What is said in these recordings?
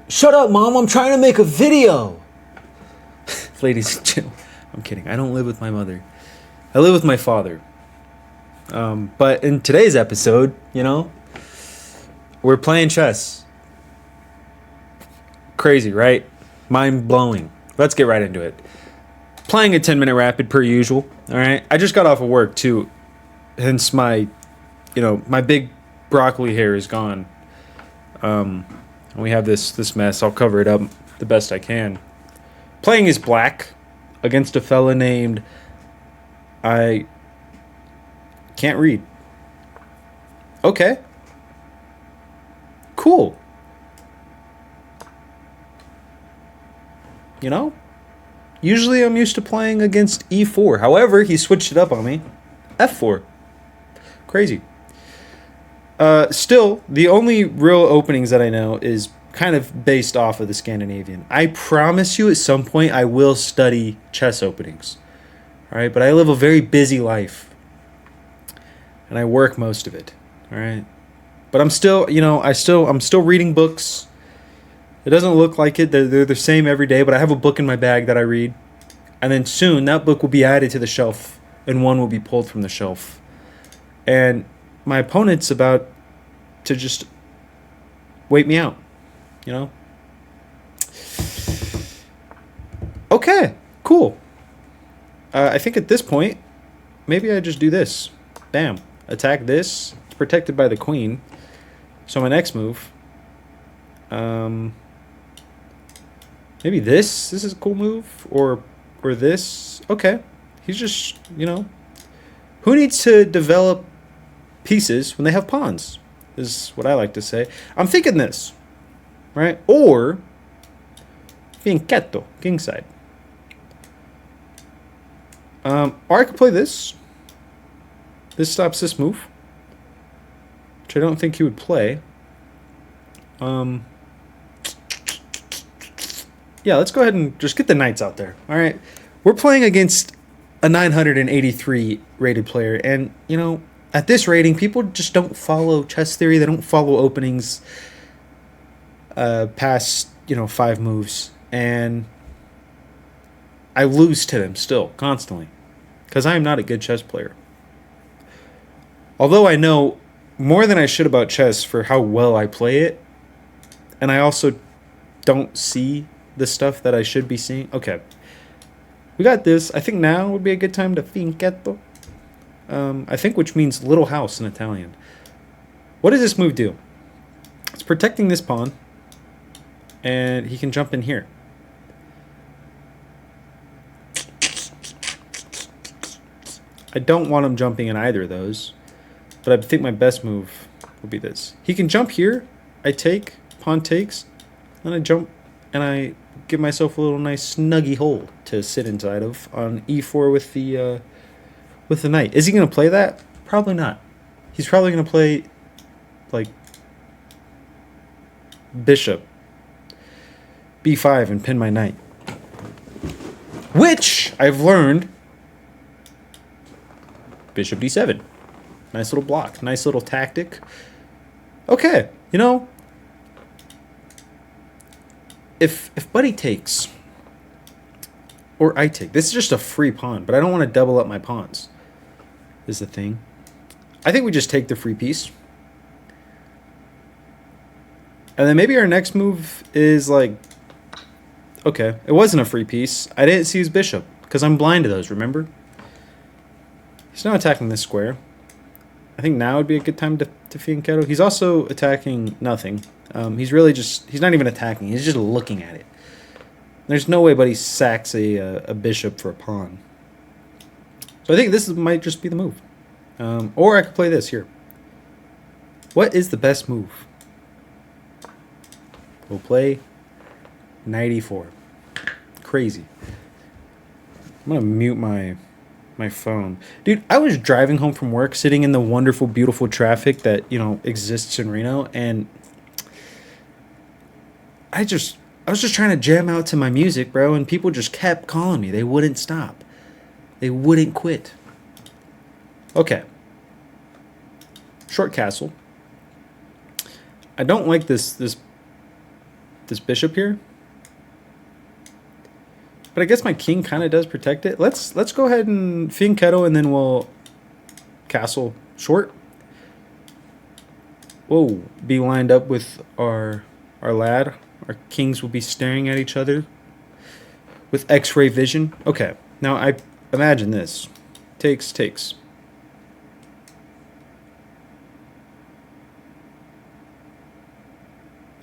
Shut up, Mom. I'm trying to make a video. Ladies and gentlemen, I'm kidding. I don't live with my mother. I live with my father. But in today's episode, we're playing chess. Crazy, right? Mind blowing. Let's get right into it. Playing a 10-minute rapid per usual. All right. I just got off of work too. Hence my big broccoli hair is gone. And we have this mess. I'll cover it up the best I can. Playing is black against a fella named I can't read. Okay. Cool. Usually I'm used to playing against e4. However, he switched it up on me. f4. Crazy. Still, the only real openings that I know is kind of based off of the Scandinavian. I promise you at some point I will study chess openings. All right, but I live a very busy life. And I work most of it. All right. But I'm still, I'm still reading books. It doesn't look like it. They're the same every day, but I have a book in my bag that I read. And then soon that book will be added to the shelf and one will be pulled from the shelf. And my opponent's about to just wait me out, Okay, cool. I think at this point, maybe I just do this. Bam. Attack this. It's protected by the queen. So my next move, maybe this. This is a cool move. Or this. Okay. He's just, who needs to develop pieces when they have pawns? Is what I like to say. I'm thinking this, right? Or fianchetto, kingside. Or I could play this. This stops this move, which I don't think he would play. Yeah, let's go ahead and just get the knights out there. All right, we're playing against a 983 rated player, and at this rating, people just don't follow chess theory. They don't follow openings past 5 moves, and I lose to them still constantly because I am not a good chess player. Although I know more than I should about chess for how well I play it, and I also don't see the stuff that I should be seeing. Okay, we got this. I think now would be a good time to fianchetto. I think which means little house in Italian. What does this move do? It's protecting this pawn, and he can jump in here. I don't want him jumping in either of those, but I think my best move will be this. He can jump here. I take, pawn takes, then I jump, and I give myself a little nice snuggy hole to sit inside of on e4 with the knight. Is he going to play that? Probably not. He's probably going to play, like, bishop b5 and pin my knight. Which, I've learned, bishop d7. Nice little block. Nice little tactic. Okay, if Buddy takes, or I take, this is just a free pawn, but I don't want to double up my pawns, is the thing. I think we just take the free piece. And then maybe our next move is like, okay, it wasn't a free piece. I didn't see his bishop, because I'm blind to those, remember? He's now attacking this square. I think now would be a good time to fianchetto. He's also attacking nothing. He's not even attacking. He's just looking at it. There's no way Buddy sacks a bishop for a pawn. So I think this might just be the move. Or I could play this here. What is the best move? We'll play knight e4. Crazy. I'm going to mute my phone. Dude, I was driving home from work, sitting in the wonderful, beautiful traffic that, exists in Reno, and I was just trying to jam out to my music, bro, and people just kept calling me. They wouldn't stop. They wouldn't quit. Okay. Short castle. I don't like this this bishop here. But I guess my king kind of does protect it. Let's go ahead and fianchetto, and then we'll castle short. Whoa, be lined up with our lad. Our kings will be staring at each other with X-ray vision. Okay, now I imagine this. Takes.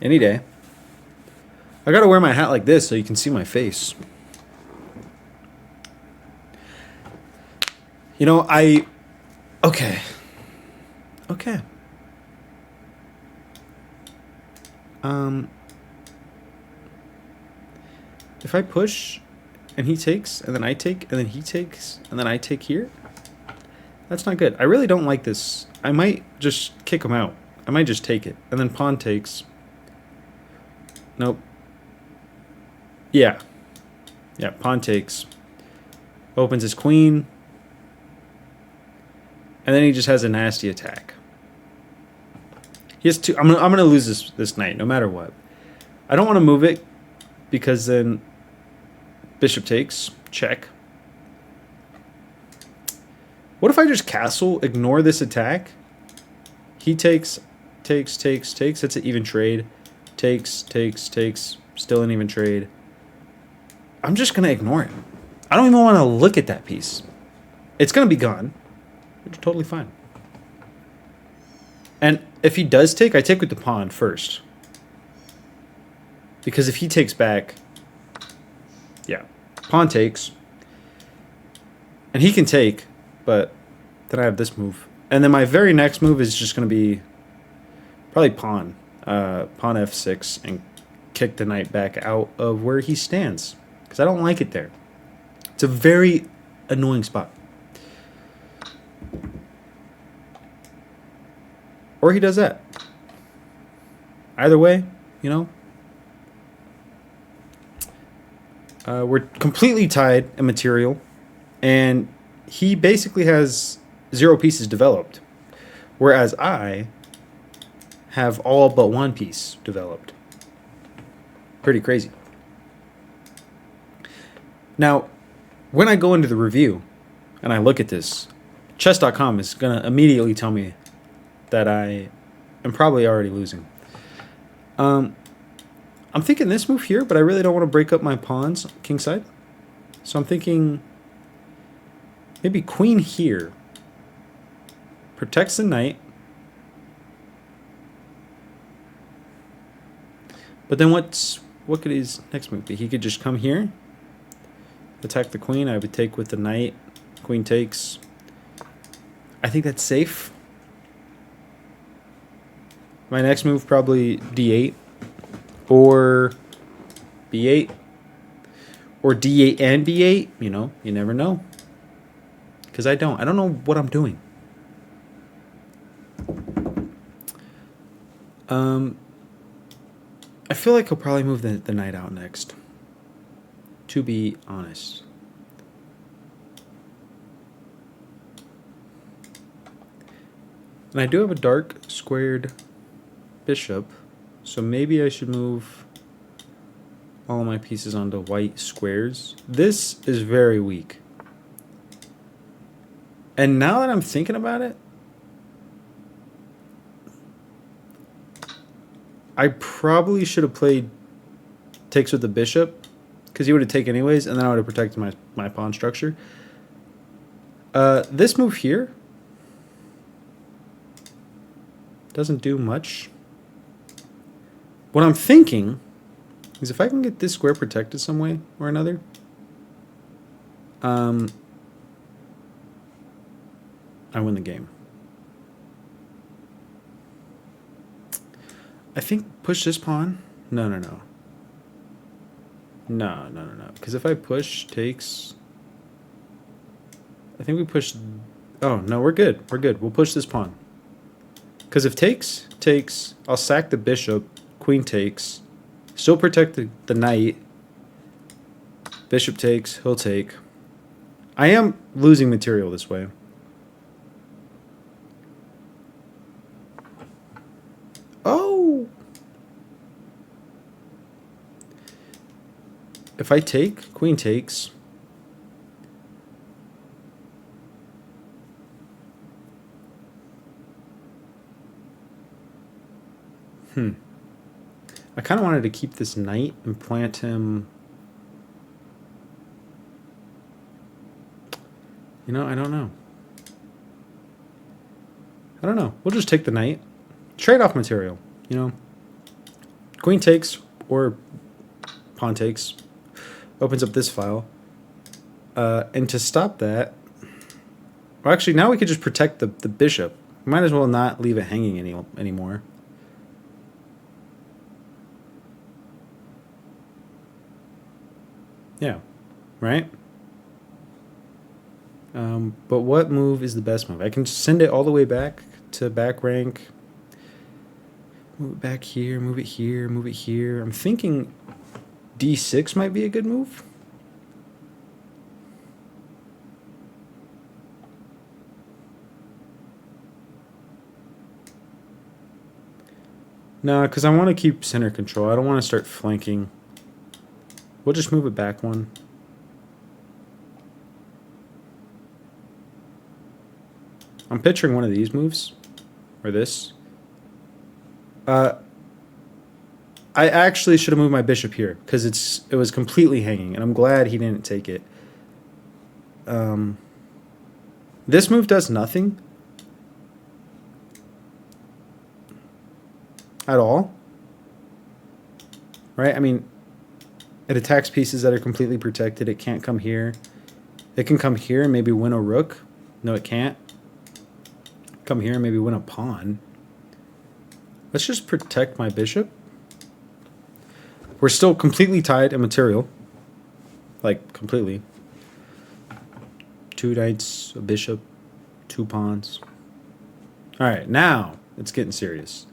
Any day. I gotta wear my hat like this so you can see my face. You know, okay. If I push and he takes and then I take and then he takes and then I take here, that's not good. I really don't like this. I might just kick him out. I might just take it and then pawn takes. Nope. Yeah, pawn takes. Opens his queen. And then he just has a nasty attack. He has two. I'm gonna lose this knight no matter what. I don't want to move it because then bishop takes, check. What if I just castle, ignore this attack? He takes. That's an even trade. Takes, still an even trade. I'm just gonna ignore it. I don't even want to look at that piece. It's gonna be gone. Which is totally fine. And if he does take, I take with the pawn first. Because if he takes back, yeah, pawn takes. And he can take, but then I have this move. And then my very next move is just going to be probably pawn. Pawn f6 and kick the knight back out of where he stands. Because I don't like it there. It's a very annoying spot. Or he does that. Either way, you know. We're completely tied in material. And he basically has 0 pieces developed. Whereas I have all but 1 piece developed. Pretty crazy. Now, when I go into the review and I look at this, chess.com is going to immediately tell me that I am probably already losing. I'm thinking this move here, but I really don't want to break up my pawns kingside. So I'm thinking maybe queen here. Protects the knight. But then what could his next move be? He could just come here, attack the queen. I would take with the knight. Queen takes. I think that's safe. My next move probably d8 or b8 or d8 and b8. You know, you never know. Because I don't know what I'm doing. I feel like he'll probably move the knight out next. To be honest. And I do have a dark squared bishop, so maybe I should move all of my pieces onto white squares. This is very weak. And now that I'm thinking about it, I probably should have played takes with the bishop, because he would have taken anyways, and then I would have protected my pawn structure. This move here doesn't do much. What I'm thinking is if I can get this square protected some way or another, I win the game. I think push this pawn. No. Because if I push takes, I think we push. Oh no, we're good. We'll push this pawn. Because if takes, I'll sack the bishop. Queen takes, still protect the knight. Bishop takes, he'll take. I am losing material this way. Oh! If I take, queen takes. I kind of wanted to keep this knight and plant him. You know, I don't know. I don't know. We'll just take the knight. Trade-off material, you know. Queen takes or pawn takes. Opens up this file. And to stop that... Well, actually, now we could just protect the bishop. We might as well not leave it hanging anymore. Yeah, right? But what move is the best move? I can send it all the way back to back rank. Move it back here, move it here, move it here. I'm thinking d6 might be a good move. No, because I want to keep center control. I don't want to start flanking. We'll just move it back one. I'm picturing one of these moves. Or this. I actually should have moved my bishop here. Because it was completely hanging. And I'm glad he didn't take it. This move does nothing. At all. Right? I mean... It attacks pieces that are completely protected. It can't come here. It can come here and maybe win a rook. No, it can't. Come here and maybe win a pawn. Let's just protect my bishop. We're still completely tied in material. Like, completely. 2 knights, a bishop, 2 pawns. Alright, now it's getting serious.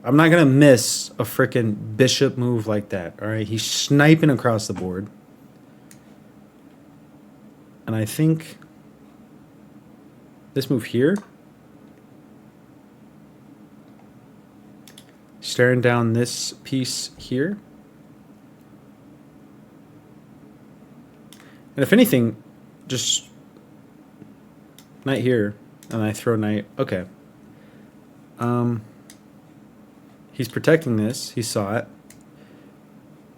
I'm not going to miss a frickin' bishop move like that, alright? He's sniping across the board. And I think this move here, staring down this piece here. And if anything, just knight here, and I throw knight. Okay. He's protecting this. He saw it.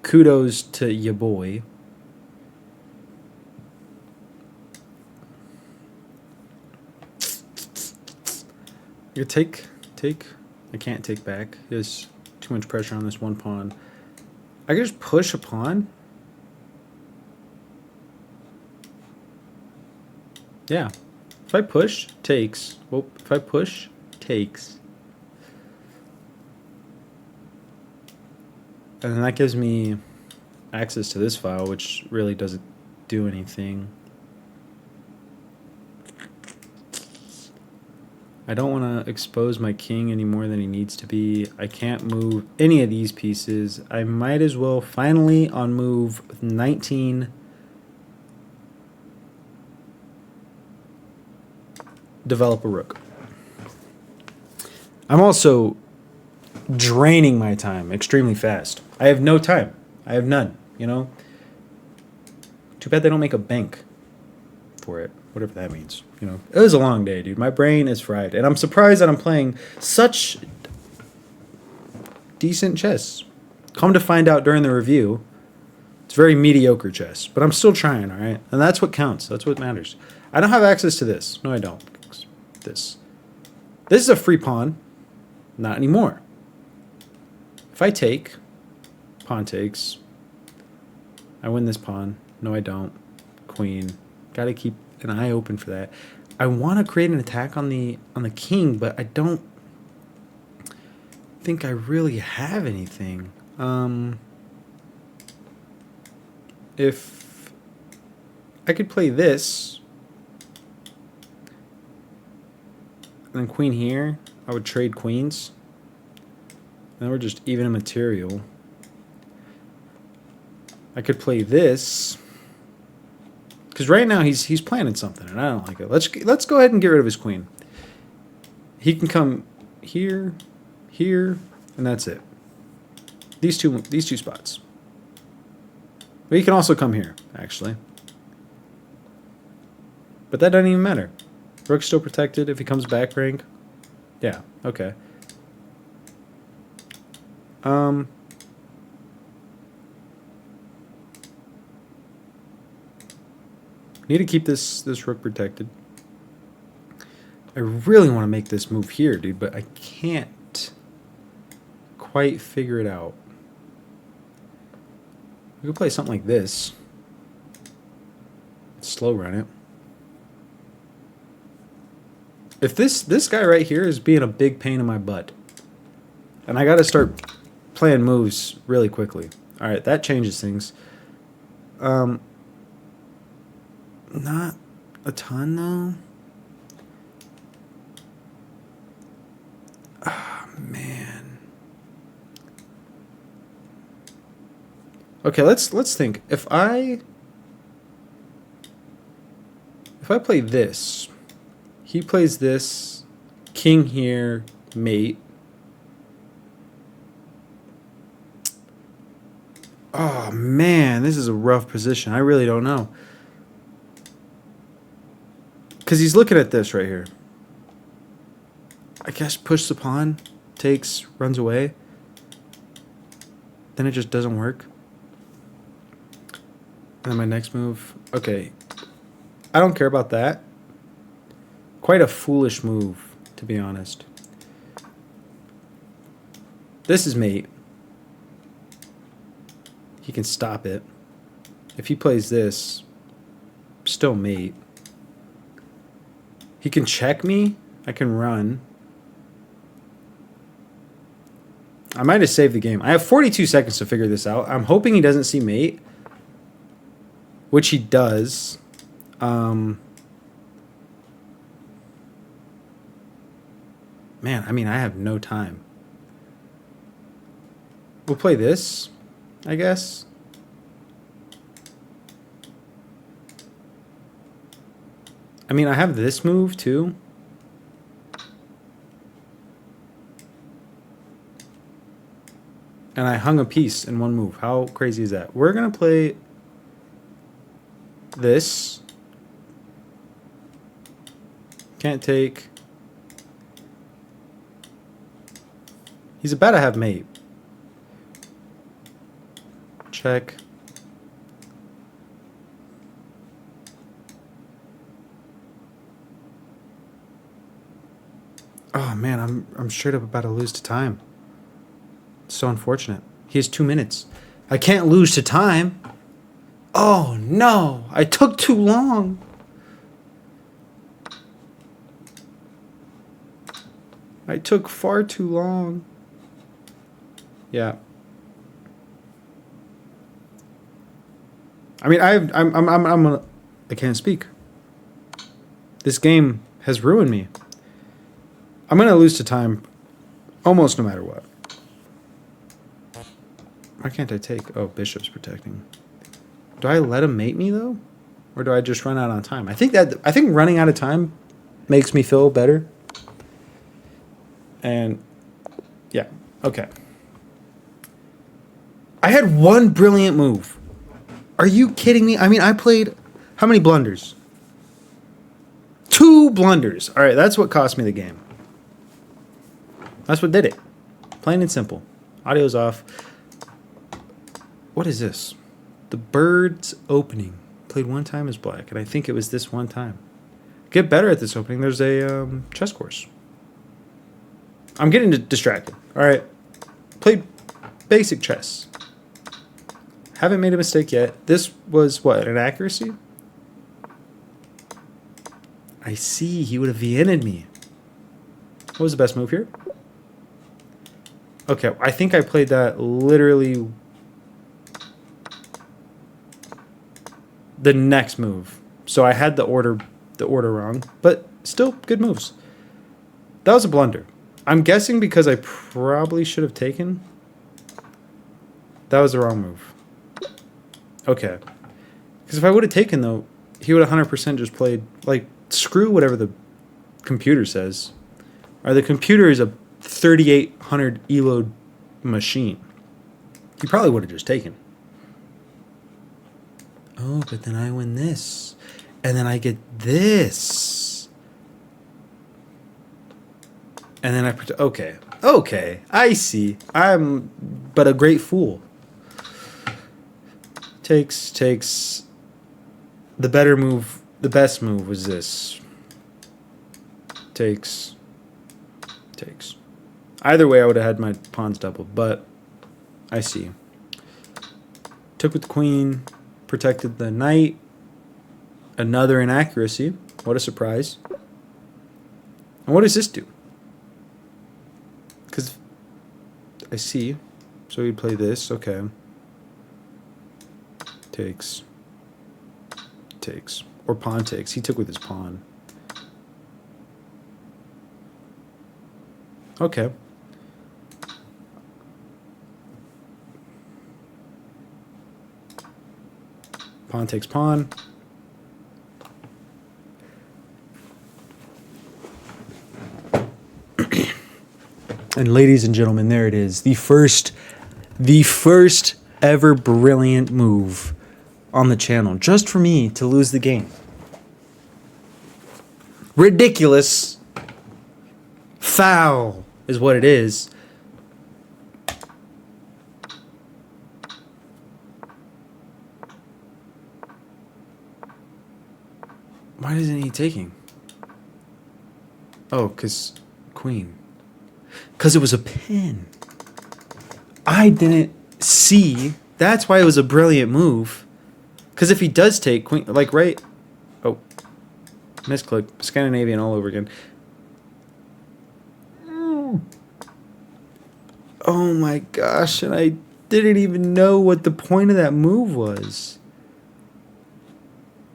Kudos to ya boy. You take. I can't take back. There's too much pressure on this one pawn. I can just push a pawn. Yeah. If I push, takes. Well, if I push, takes. And then that gives me access to this file, which really doesn't do anything. I don't want to expose my king any more than he needs to be. I can't move any of these pieces. I might as well finally on move 19 develop a rook. I'm also draining my time extremely fast. I have no time. I have none, you know? Too bad they don't make a bank for it, whatever that means. You know, it was a long day, dude. My brain is fried. And I'm surprised that I'm playing such decent chess. Come to find out during the review, it's very mediocre chess. But I'm still trying, all right? And that's what counts. That's what matters. I don't have access to this. No, I don't. This is a free pawn. Not anymore. If I take, pawn takes. I win this pawn. No, I don't. Queen. Got to keep an eye open for that. I want to create an attack on the king, but I don't think I really have anything. If I could play this, and then queen here, I would trade queens. Then we're just even in material. I could play this. Because right now he's planning something, and I don't like it. Let's go ahead and get rid of his queen. He can come here, here, and that's it. These two spots. But he can also come here, actually. But that doesn't even matter. Rook's still protected if he comes back rank. Yeah, okay. Need to keep this rook protected. I really want to make this move here, dude, but I can't quite figure it out. We could play something like this. Slow run it. If this guy right here is being a big pain in my butt, and I got to start playing moves really quickly. All right, that changes things. Not a ton though. Ah, man. Okay, let's think. If I play this, he plays this, king here, mate. Oh man, this is a rough position. I really don't know. Because he's looking at this right here. I guess push the pawn, takes, runs away. Then it just doesn't work. And then my next move. Okay. I don't care about that. Quite a foolish move, to be honest. This is mate. He can stop it. If he plays this, still mate. He can check me. I can run. I might have saved the game. I have 42 seconds to figure this out. I'm hoping he doesn't see mate, which he does. Man, I mean, I have no time. We'll play this, I guess. I mean, I have this move too. And I hung a piece in one move. How crazy is that? We're going to play this. Can't take. He's about to have mate. Check. Oh man, I'm straight up about to lose to time. So unfortunate. He has 2 minutes. I can't lose to time. Oh no, I took too long. I took far too long. Yeah. I mean, I can't speak. This game has ruined me. I'm gonna lose to time, almost no matter what. Why can't I take? Oh, bishop's protecting. Do I let him mate me though, or do I just run out on time? I think running out of time makes me feel better. And yeah, okay. I had one brilliant move. Are you kidding me? I mean, I played how many blunders? 2 blunders. All right, that's what cost me the game. That's what did it. Plain and simple. Audio's off. What is this? The bird's opening. Played one time as black, and I think it was this one time. Get better at this opening. There's a chess course. I'm getting distracted. All right. Played basic chess. Haven't made a mistake yet. This was what? An accuracy? I see. He would have Vienna'd me. What was the best move here? Okay, I think I played that literally the next move. So I had the order wrong, but still good moves. That was a blunder. I'm guessing because I probably should have taken. That was the wrong move. Okay. Because if I would have taken, though, he would have 100% just played, like, screw whatever the computer says. Or the computer is a 3800 ELO machine. He probably would have just taken. Oh, but then I win this. And then I get this. And then okay. Okay. I see. I'm but a great fool. Takes. The better move. The best move was this. Takes. Either way, I would have had my pawns doubled, but I see. Took with the queen. Protected the knight. Another inaccuracy. What a surprise. And what does this do? Because I see. So he'd play this. Okay. Takes. Or pawn takes. He took with his pawn. Okay. Pawn takes pawn. And ladies and gentlemen, there it is. The first ever brilliant move on the channel. Just for me to lose the game. Ridiculous. Foul is what it is. Why isn't he taking? Oh, because queen. Because it was a pin. I didn't see. That's why it was a brilliant move. Because if he does take queen, like right. Oh, misclick. Scandinavian all over again. Oh my gosh! And I didn't even know what the point of that move was.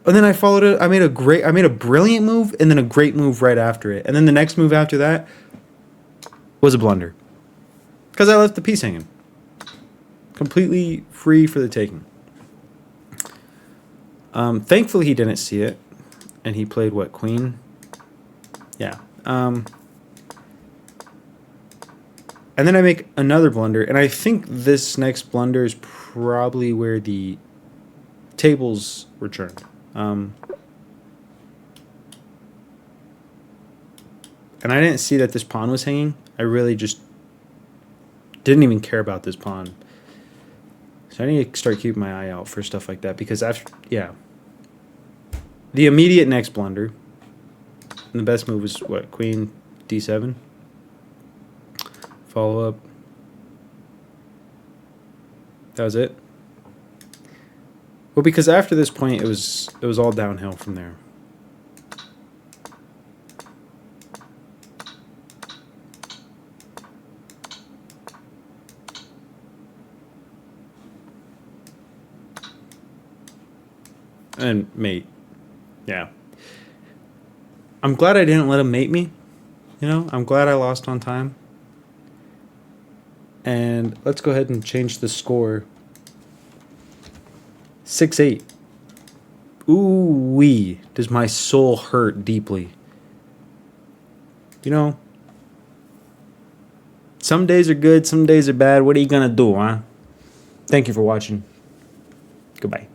And then I followed it. I made a brilliant move, and then a great move right after it. And then the next move after that was a blunder. Because I left the piece hanging. Completely free for the taking. Thankfully, he didn't see it. And he played what? Queen? Yeah. And then I make another blunder. And I think this next blunder is probably where the tables were turned. And I didn't see that this pawn was hanging. I really just didn't even care about this pawn. So I need to start keeping my eye out for stuff like that. Because after, yeah. The immediate next blunder. And the best move was what? Queen d7. Follow up. That was it. Well, because after this point, it was all downhill from there. And mate. Yeah. I'm glad I didn't let him mate me. You know, I'm glad I lost on time. And let's go ahead and change the score. 6-8. Ooh-wee. Does my soul hurt deeply. You know, some days are good, some days are bad. What are you gonna do, huh? Thank you for watching. Goodbye.